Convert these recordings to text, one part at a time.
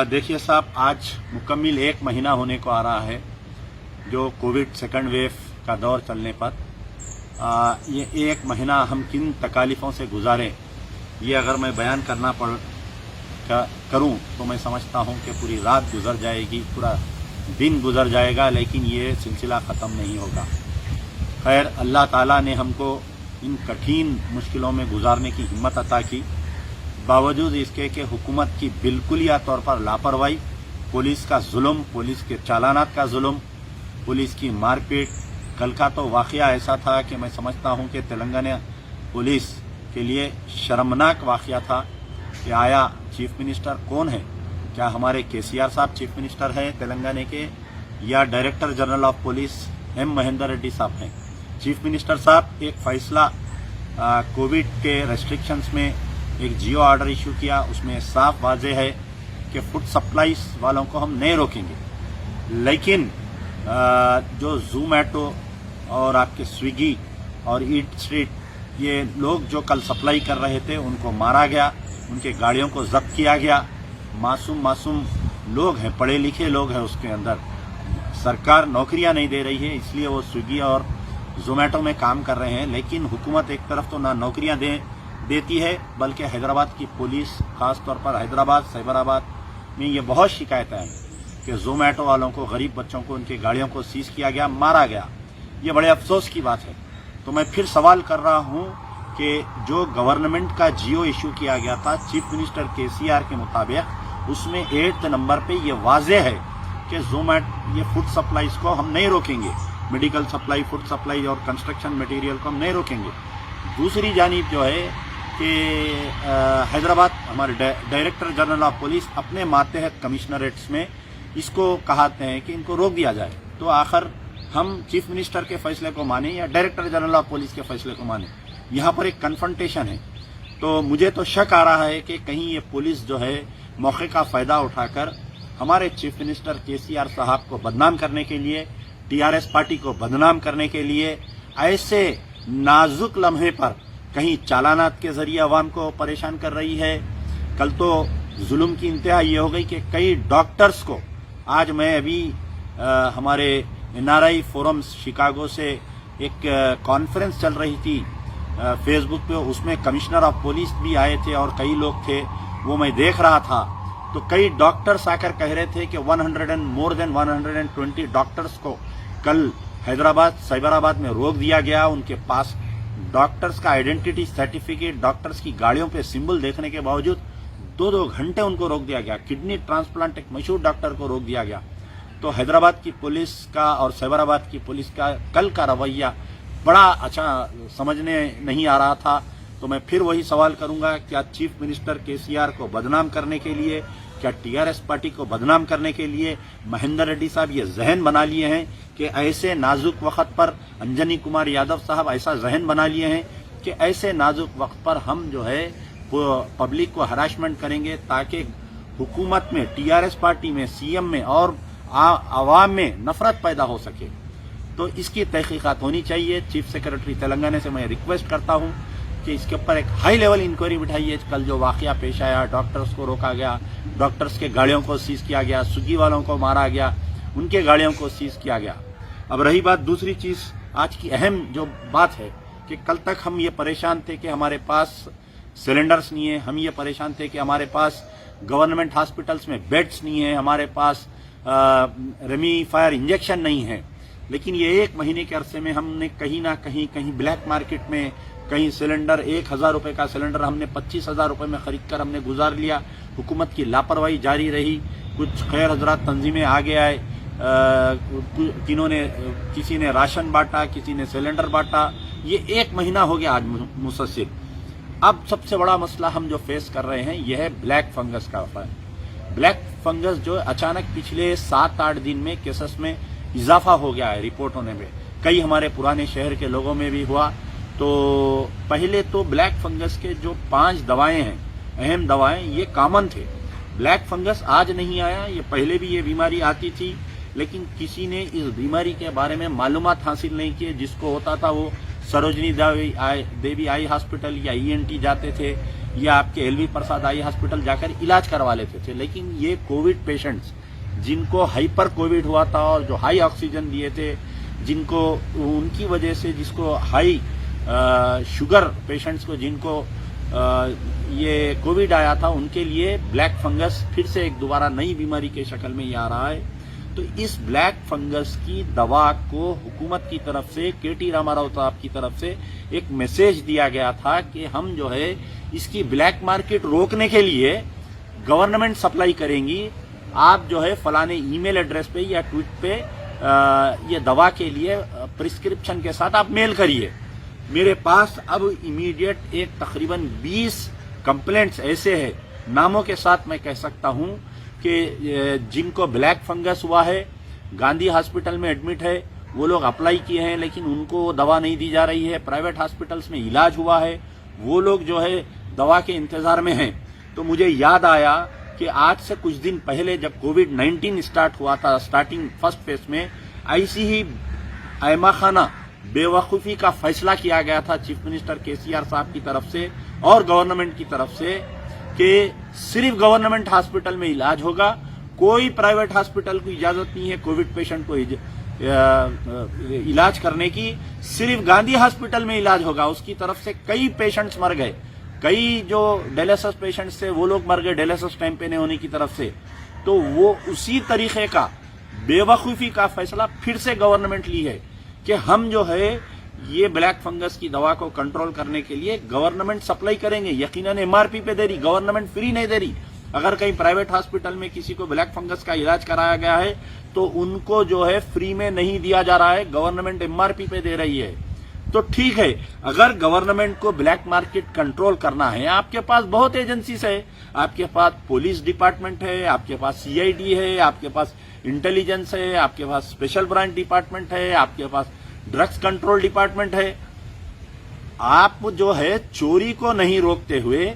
देखिए साहब, आज मुकम्मिल 1 महीना होने को आ रहा है जो कोविड सेकंड वेव का दौर चलने पर। ये 1 महीना हम किन तकालीफ़ों से गुजारें, ये अगर मैं बयान करना करूं तो मैं समझता हूं कि पूरी रात गुजर जाएगी, पूरा दिन गुजर जाएगा, लेकिन ये सिलसिला ख़त्म नहीं होगा। खैर, अल्लाह ताला ने हमको इन कठिन मुश्किलों में गुजारने की हिम्मत अता की, बावजूद इसके कि हुकूमत की बिल्कुलिया तौर पर लापरवाही, पुलिस का जुल्म, पुलिस के चालानात का जुल्म, पुलिस की मारपीट। कल का तो वाक़या ऐसा था कि मैं समझता हूं कि तेलंगाना पुलिस के लिए शर्मनाक वाक़या था कि आया चीफ मिनिस्टर कौन है, क्या हमारे केसीआर साहब चीफ मिनिस्टर हैं तेलंगाना के, या director general of police M Mahender Reddy साहब हैं। चीफ मिनिस्टर साहब एक फैसला कोविड के रेस्ट्रिक्शंस में एक जियो ऑर्डर इशू किया, उसमें साफ वाजे है कि फूड सप्लाईज वालों को हम नहीं रोकेंगे, लेकिन जो ज़ोमैटो और आपके स्विगी और ईट स्ट्रीट, ये लोग जो कल सप्लाई कर रहे थे उनको मारा गया, उनके गाड़ियों को जब्त किया गया। मासूम लोग हैं, पढ़े लिखे लोग हैं उसके अंदर। सरकार नौकरियां नहीं दे रही है, इसलिए वो स्विगी और ज़ोमैटो में काम कर रहे हैं, लेकिन हुकूमत एक तरफ तो ना नौकरियां देती है, बल्कि हैदराबाद की पुलिस, खास तौर पर हैदराबाद साइबराबाद में ये बहुत शिकायतें हैं कि ज़ोमैटो वालों को, गरीब बच्चों को, उनकी गाड़ियों को सीज किया गया, मारा गया। ये बड़े अफसोस की बात है। तो मैं फिर सवाल कर रहा हूं कि जो गवर्नमेंट का जियो इशू किया गया था चीफ मिनिस्टर केसीआर के मुताबिक, उसमें 8 नंबर पे ये वाजे है कि ज़ोमैटो, ये फूड सप्लाईज को हम नहीं रोकेंगे, मेडिकल सप्लाई, फूड सप्लाई और कंस्ट्रक्शन मटेरियल को हम नहीं रोकेंगे। दूसरी जानिब जो है कि हैदराबाद हमारे डायरेक्टर जनरल ऑफ पुलिस अपने मातहत कमिश्नरेट्स में इसको कहते हैं कि इनको रोक दिया जाए। तो आखिर हम चीफ मिनिस्टर के फैसले को माने या डायरेक्टर जनरल ऑफ पुलिस के फैसले को माने? यहाँ पर एक कन्फ्रंटेशन है। तो मुझे तो शक आ रहा है कि कहीं ये पुलिस जो है मौके का फायदा उठाकर हमारे चीफ मिनिस्टर केसीआर साहब को बदनाम करने के लिए, टीआरएस पार्टी को बदनाम करने के लिए, ऐसे नाजुक लम्हे पर कहीं चालानात के जरिए अवाम को परेशान कर रही है। कल तो जुल्म की इंतहा ये हो गई कि कई डॉक्टर्स को, आज मैं अभी हमारे एनआरआई फोरम शिकागो से एक कॉन्फ्रेंस चल रही थी फेसबुक पे, उसमें कमिश्नर ऑफ पुलिस भी आए थे और कई लोग थे, वो मैं देख रहा था। तो कई डॉक्टर्स आकर कह रहे थे कि मोर देन 120 डॉक्टर्स को कल हैदराबाद साइबराबाद में रोक दिया गया। उनके पास डॉक्टर्स का आइडेंटिटी सर्टिफिकेट, डॉक्टर्स की गाड़ियों पे सिंबल देखने के बावजूद 2-2 घंटे उनको रोक दिया गया। किडनी ट्रांसप्लांट एक मशहूर डॉक्टर को रोक दिया गया। तो हैदराबाद की पुलिस का और साइबराबाद की पुलिस का कल का रवैया बड़ा अच्छा समझने नहीं आ रहा था। तो मैं फिर वही सवाल करूंगा, क्या चीफ मिनिस्टर केसीआर को बदनाम करने के लिए, क्या टीआरएस पार्टी को बदनाम करने के लिए महेंदर रेड्डी साहब ये जहन बना लिए हैं कि ऐसे नाजुक वक्त पर, अंजनी कुमार यादव साहब ऐसा जहन बना लिए हैं कि ऐसे नाजुक वक्त पर हम जो है पब्लिक को हरासमेंट करेंगे ताकि हुकूमत में, टीआरएस पार्टी में, सीएम में और आवाम में नफरत पैदा हो सके। तो इसकी तहकीकात होनी चाहिए। चीफ सेक्रेटरी तेलंगाना से मैं रिक्वेस्ट करता हूं कि इसके ऊपर एक हाई लेवल इंक्वायरी बिठाइए। कल जो वाकया पेश आया, डॉक्टर्स को रोका गया, डॉक्टर्स के गाड़ियों को सीज किया गया, स्विगी वालों को मारा गया, उनके गाड़ियों को सीज किया गया। अब रही बात दूसरी चीज, आज की अहम जो बात है कि कल तक हम ये परेशान थे कि हमारे पास सिलेंडर्स नहीं है, हम ये परेशान थे कि हमारे पास गवर्नमेंट हॉस्पिटल्स में बेड्स नहीं है, हमारे पास रेमीफायर इंजेक्शन नहीं है। लेकिन ये 1 महीने के अरसे में हमने कहीं ना कहीं ब्लैक मार्केट में कहीं सिलेंडर 1000 रुपए का सिलेंडर हमने 25,000 रुपए में खरीद कर हमने गुजार लिया। हुकूमत की लापरवाही जारी रही। कुछ खैर हजरात तंजीमें आगे आए, किसी ने राशन बांटा, किसी ने सिलेंडर बांटा। ये 1 महीना हो गया आज मुसलसिल। अब सबसे बड़ा मसला हम जो फेस कर रहे हैं यह है ब्लैक फंगस का। ब्लैक फंगस जो अचानक पिछले 7-8 दिन में केसेस में इजाफा हो गया है रिपोर्ट होने में। कई हमारे पुराने शहर के लोगों में भी हुआ। तो पहले तो ब्लैक फंगस के जो 5 दवाएं हैं, अहम दवाएं, ये कॉमन थे। ब्लैक फंगस आज नहीं आया, ये पहले भी ये बीमारी आती थी, लेकिन किसी ने इस बीमारी के बारे में मालूमात हासिल नहीं किए। जिसको होता था वो सरोजनी देवी आई हॉस्पिटल या ईएनटी जाते थे या आपके एलवी प्रसाद आई हॉस्पिटल जाकर इलाज करवा लेते थे। लेकिन ये कोविड पेशेंट्स जिनको हाइपर कोविड हुआ था और जो हाई ऑक्सीजन दिए थे, जिनको उनकी वजह से जिसको हाई शुगर पेशेंट्स को जिनको ये कोविड आया था, उनके लिए ब्लैक फंगस फिर से एक दोबारा नई बीमारी के शक्ल में ये आ रहा है। तो इस ब्लैक फंगस की दवा को हुकूमत की तरफ से, के.टी. रामाराव साहब की तरफ से एक मैसेज दिया गया था कि हम जो है इसकी ब्लैक मार्केट रोकने के लिए गवर्नमेंट सप्लाई करेंगी। आप जो है फलाने ईमेल एड्रेस पे या ट्वीट पे ये दवा के लिए प्रिस्क्रिप्शन के साथ आप मेल करिए। मेरे पास अब इमीडिएट एक तकरीबन 20 कंप्लेंट्स ऐसे हैं, नामों के साथ मैं कह सकता हूं कि जिनको ब्लैक फंगस हुआ है, गांधी हॉस्पिटल में एडमिट है, वो लोग अप्लाई किए हैं लेकिन उनको दवा नहीं दी जा रही है। प्राइवेट हॉस्पिटल्स में इलाज हुआ है, वो लोग जो है दवा के इंतजार में हैं। तो मुझे याद आया कि आज से कुछ दिन पहले जब कोविड-19 स्टार्ट हुआ था, स्टार्टिंग फर्स्ट फेज में, ऐसी ही अहमखाना बेवकूफी का फैसला किया गया था चीफ मिनिस्टर केसीआर साहब की तरफ से और गवर्नमेंट की तरफ से कि सिर्फ गवर्नमेंट हॉस्पिटल में इलाज होगा, कोई प्राइवेट हॉस्पिटल को इजाजत नहीं है कोविड पेशेंट को इलाज करने की, सिर्फ गांधी हॉस्पिटल में इलाज होगा। उसकी तरफ से कई पेशेंट्स मर गए, कई जो डायलिसिस पेशेंट्स थे वो लोग मर गए डायलिसिस टाइम पे नहीं होने की तरफ से। तो वो उसी तरीके का बेवकूफी का फैसला फिर से गवर्नमेंट ली है कि हम जो है ये ब्लैक फंगस की दवा को कंट्रोल करने के लिए गवर्नमेंट सप्लाई करेंगे। यकीनन एमआरपी पे दे रही, गवर्नमेंट फ्री नहीं दे रही। अगर कहीं प्राइवेट हॉस्पिटल में किसी को ब्लैक फंगस का इलाज कराया गया है तो उनको जो है फ्री में नहीं दिया जा रहा है, गवर्नमेंट एमआरपी पे दे रही है। तो ठीक है, अगर गवर्नमेंट को ब्लैक मार्केट कंट्रोल करना है, आपके पास बहुत एजेंसीज है, आपके पास पुलिस डिपार्टमेंट है, आपके पास सीआईडी है, आपके पास इंटेलिजेंस है, आपके पास स्पेशल ब्रांच डिपार्टमेंट है, आपके पास ड्रग्स कंट्रोल डिपार्टमेंट है। आप जो है चोरी को नहीं रोकते हुए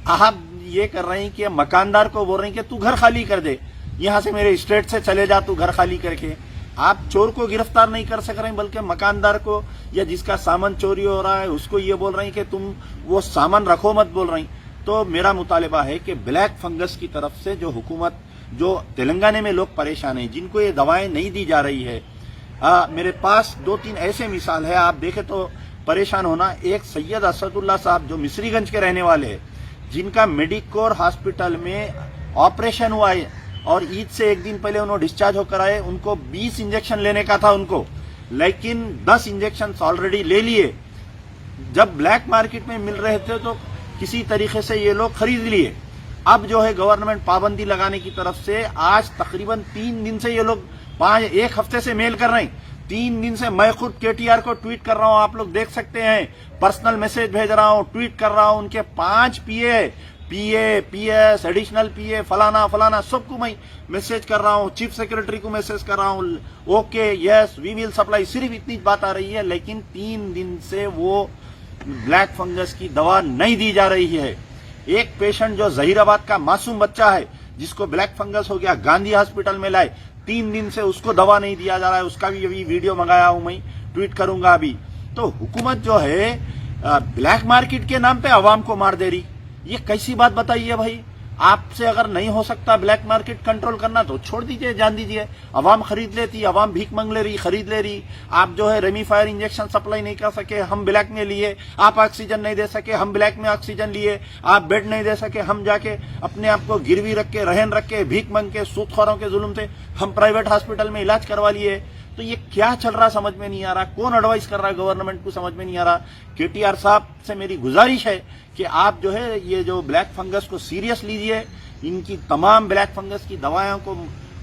आप ये कर रहे हैं कि मकानदार को बोल रहे हैं कि तू घर खाली कर दे, यहां से मेरे स्टेट से चले जा, तू घर खाली करके। आप चोर को गिरफ्तार नहीं कर सक रहे हैं, बल्कि मकानदार को या जिसका सामान चोरी हो रहा है उसको ये बोल रहे हैं कि तुम वो सामान रखो मत बोल रही। तो मेरा मुतालिबा है कि ब्लैक फंगस की तरफ से जो हुकूमत, जो तेलंगाना में लोग परेशान हैं, जिनको ये दवाएं नहीं दी जा रही है, मेरे पास 2-3 ऐसे मिसाल है, आप देखें तो परेशान होना। एक सैयद असदुल्ला साहब जो मिस्रीगंज के रहने वाले हैं, जिनका मेडिकोर हॉस्पिटल में ऑपरेशन हुआ है और ईद से एक दिन पहले उन्होंने डिस्चार्ज होकर आए, उनको 20 इंजेक्शन लेने का था उनको, लेकिन 10 इंजेक्शन ऑलरेडी ले लिए। जब ब्लैक मार्केट में मिल रहे थे तो किसी तरीके से ये लोग खरीद लिए। अब जो है गवर्नमेंट पाबंदी लगाने की तरफ से आज तकरीबन 3 दिन से ये लोग 1 हफ्ते से मेल कर रहे हैं। 3 दिन से मैं खुद केटीआर को ट्वीट कर रहा हूं, आप लोग देख सकते हैं, पर्सनल मैसेज भेज रहा हूं, ट्वीट कर रहा हूं। उनके 5 पीए, पीएस, एडिशनल पीए, फलाना सबको मैं मैसेज कर रहा हूं, चीफ सेक्रेटरी को मैसेज कर रहा हूं, okay yes we will supply, सिर्फ इतनी बात आ रही है। लेकिन 3 दिन से वो ब्लैक फंगस की दवा नहीं दी जा रही है। एक पेशेंट जो जहीराबाद का मासूम बच्चा है जिसको ब्लैक फंगस हो गया, गांधी हॉस्पिटल में लाए, 3 दिन से उसको दवा नहीं दिया जा रहा है। उसका भी अभी वीडियो मंगाया हूं, मैं ट्वीट करूंगा अभी। तो हुकूमत जो है ब्लैक मार्केट के नाम पे अवाम को मार दे रही, ये कैसी बात बताइए भाई। आपसे अगर नहीं हो सकता ब्लैक मार्केट कंट्रोल करना तो छोड़ दीजिए, जान दीजिए। अवाम खरीद लेती, अवाम भीख मांग ले रही, खरीद ले रही। आप जो है रेमीफायर इंजेक्शन सप्लाई नहीं कर सके, हम ब्लैक में लिए। आप ऑक्सीजन नहीं दे सके, हम ब्लैक में ऑक्सीजन लिए। आप बेड नहीं दे सके, हम जाके अपने आप को गिरवी रख के, रहन रख के, भीख मांग के, सूदखोरों के जुल्म से हम प्राइवेट हॉस्पिटल में इलाज करवा लिए। तो ये क्या चल रहा समझ में नहीं आ रहा, कौन एडवाइस कर रहा है गवर्नमेंट को समझ में नहीं आ रहा। केटीआर साहब से मेरी गुजारिश है कि आप जो है ये जो ब्लैक फंगस को सीरियस लीजिए, इनकी तमाम ब्लैक फंगस की दवाओं को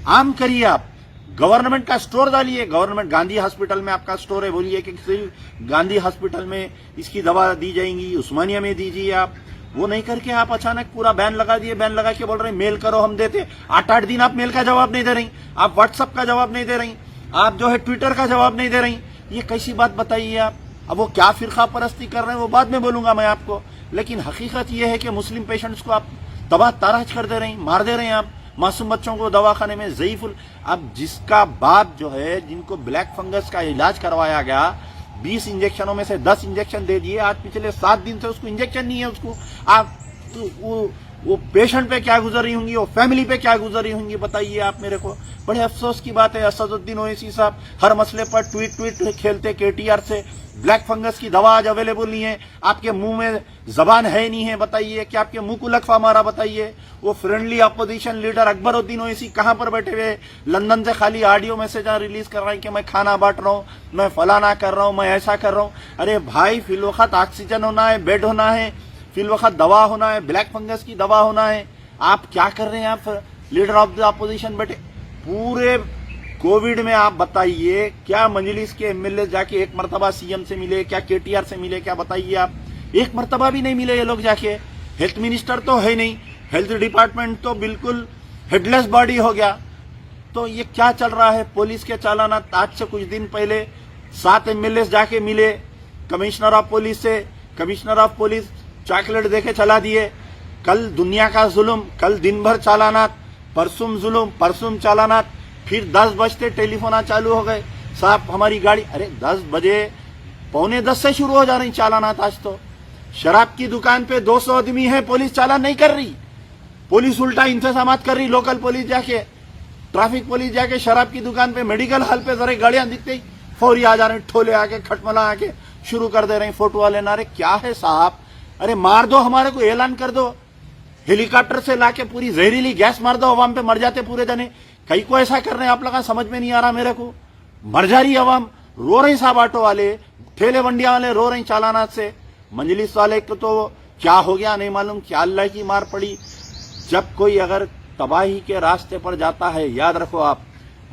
आम करिए। आप गवर्नमेंट का स्टोर डालिए, गवर्नमेंट गांधी हॉस्पिटल में आपका स्टोर है, बोलिए कि सिर्फ गांधी हॉस्पिटल में इसकी दवा दी जाएंगी, उस्मानिया में दीजिए। आप वो नहीं करके आप अचानक पूरा बैन लगा दिए, बैन लगा के बोल रहे मेल करो हम देते। 8-8 दिन आप मेल का जवाब नहीं दे रही, आप व्हाट्सएप का जवाब नहीं दे रही, आप जो है ट्विटर का जवाब नहीं दे रही। ये कैसी बात बताइए आप। अब वो क्या फिरका परस्ती कर रहे हैं वो बाद में बोलूंगा मैं आपको, लेकिन हकीकत ये है कि मुस्लिम पेशेंट्स को आप तबाह ताराज कर दे रहे हैं, मार दे रहे हैं आप। मासूम बच्चों को दवाखाने में ज़ईफुल, अब जिसका बाप जो है, जिनको ब्लैक फंगस का इलाज करवाया गया, 20 इंजेक्शनों में से 10 इंजेक्शन दे दिए, आज पिछले 7 दिन से उसको इंजेक्शन नहीं है। उसको आप तो वो पेशेंट पे क्या गुजर रही होंगी, वो फैमिली पे क्या गुजर रही होंगी, बताइए आप मेरे को। बड़े अफसोस की बात है, असदुद्दीन ओवैसी साहब हर मसले पर ट्वीट खेलते केटीआर से। ब्लैक फंगस की दवा आज अवेलेबल नहीं है, आपके मुंह में जबान है नहीं है, बताइए कि आपके मुंह को लकवा मारा, बताइए। वो friendly opposition leader Akbaruddin Owaisi कहां पर बैठे हुए, लंदन से खाली ऑडियो मैसेज रिलीज कर रहे हैं कि मैं खाना बांट रहा हूं, मैं फलाना कर रहा हूं, मैं ऐसा कर रहा हूं। अरे भाई, फिल वक्त ऑक्सीजन होना है, बेड होना है, फिल वक्त दवा होना है, ब्लैक फंगस की दवा होना है। आप क्या कर रहे हैं, आप लीडर ऑफ द अपोजिशन बैठे पूरे कोविड में। आप बताइए, क्या मजलिस के एमएलए जाके एक मर्तबा सीएम से मिले, क्या केटीआर से मिले, क्या बताइए आप? एक मर्तबा भी नहीं मिले ये लोग जाके। हेल्थ मिनिस्टर तो है नहीं, हेल्थ डिपार्टमेंट तो बिल्कुल हेडलेस बॉडी हो गया। तो ये क्या चल रहा है? पुलिस के चालाना, आज से कुछ दिन पहले 7 एमएलए जाके मिले कमिश्नर ऑफ पुलिस से, कमिश्नर ऑफ पुलिस चॉकलेट देके चला दिए। कल दुनिया का जुल्म, कल दिन भर चालानात, परसुम जुल्म, परसुम चालानात, फिर 10 बजते टेलीफोन चालू हो गए, साहब हमारी गाड़ी। अरे 10 बजे, 9:45 से शुरू हो जा रही चालानात। आज तो शराब की दुकान पे 200 आदमी है, पुलिस चालान नहीं कर रही, पुलिस उल्टा इंतजाम कर रही। लोकल पुलिस जाके, ट्रैफिक पुलिस जाके शराब की दुकान पे, मेडिकल हॉल पे जरा गाड़ियां दिखते ही फौरी आ जा रहे, ठोले आके, खटमला आके शुरू कर दे रहे, फोटो वाले ना। अरे क्या है साहब? अरे मार दो, हमारे को ऐलान कर दो, हेलीकॉप्टर से लाके पूरी जहरीली गैस मार दो, अवाम पे मर जाते पूरे जने। कई को ऐसा कर रहे हैं आप लोग, समझ में नहीं आ रहा मेरे को। मर जा रही अवाम, रो रही साहब, ऑटो वाले, ठेले वंडिया वाले रो रही चालानात से। मजलिस वाले को तो क्या हो गया नहीं मालूम, क्या अल्लाह की मार पड़ी। जब कोई अगर तबाही के रास्ते पर जाता है, याद रखो आप,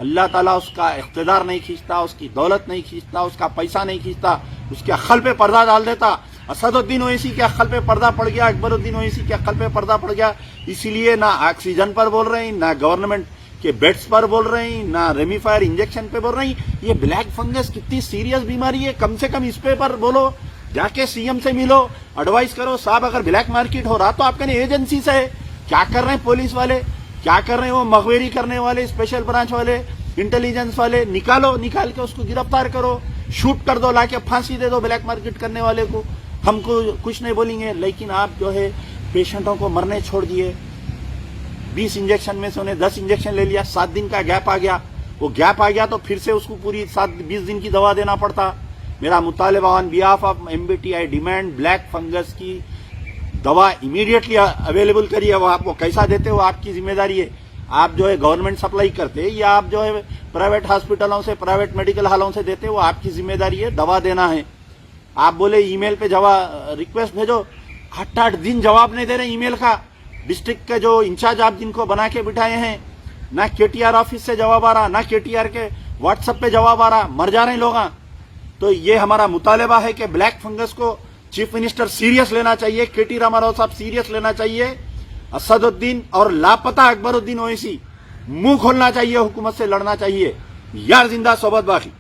अल्लाह ताला उसका इख्तिदार नहीं खींचता, उसकी दौलत नहीं खींचता, उसका पैसा नहीं खींचता, उसके अक्ल पे पर्दा डाल देता। असदुद्दीन ओवैसी के अक्ल पे पर्दा पड़ गया, अकबरुद्दीन ओवैसी के अक्ल पे पर्दा पड़ गया। इसीलिए ना ऑक्सीजन पर बोल रहे हैं, ना गवर्नमेंट के बेड्स पर बोल रहे हैं, ना रेमीफायर इंजेक्शन पे बोल रहे हैं। ये ब्लैक फंगस कितनी सीरियस बीमारी है, कम से कम इस पे पर बोलो, जाके सीएम से मिलो, एडवाइस करो। साहब अगर ब्लैक मार्केट हो रहा तो आप कहने एजेंसी से है। क्या कर रहे हैं पुलिस वाले, क्या कर रहे हैं वो मखबेरी करने वाले, स्पेशल ब्रांच वाले, इंटेलिजेंस वाले? निकाल के उसको गिरफ्तार करो, शूट कर दो, लाके फांसी दे दो ब्लैक मार्केट करने वाले को। हमको कुछ नहीं बोलेंगे, लेकिन आप जो है पेशेंटों को मरने छोड़ दिए। 20 इंजेक्शन में से उन्हें 10 इंजेक्शन ले लिया, 7 दिन का गैप आ गया। वो गैप आ गया तो फिर से उसको पूरी 20 दिन की दवा देना पड़ता। मेरा मुतालिबा on behalf of MBTI demand, black fungus की दवा इमीडिएटली अवेलेबल करिए। वो आपको कैसा देते हो आपकी जिम्मेदारी है। आप जो है गवर्नमेंट सप्लाई करते या आप जो है प्राइवेट हॉस्पिटलों से, प्राइवेट मेडिकल हॉलों से देते, वो आपकी जिम्मेदारी है, दवा देना है। आप बोले ईमेल पे जवाब रिक्वेस्ट भेजो, 8-8 दिन जवाब नहीं दे रहे ईमेल का। डिस्ट्रिक्ट के जो इंचार्ज आप जिनको बना के बिठाए हैं, ना केटीआर ऑफिस से जवाब आ रहा, ना केटीआर के व्हाट्सएप पे जवाब आ रहा, मर जा रहे लोग। तो ये हमारा मुतालिबा है कि ब्लैक फंगस को चीफ मिनिस्टर सीरियस लेना चाहिए, केटी रामाराव साहब सीरियस लेना चाहिए। असदुद्दीन और लापता अकबरुद्दीन ओवैसी मुंह खोलना चाहिए, हुकूमत से लड़ना चाहिए। यार जिंदा सोबत बाकी।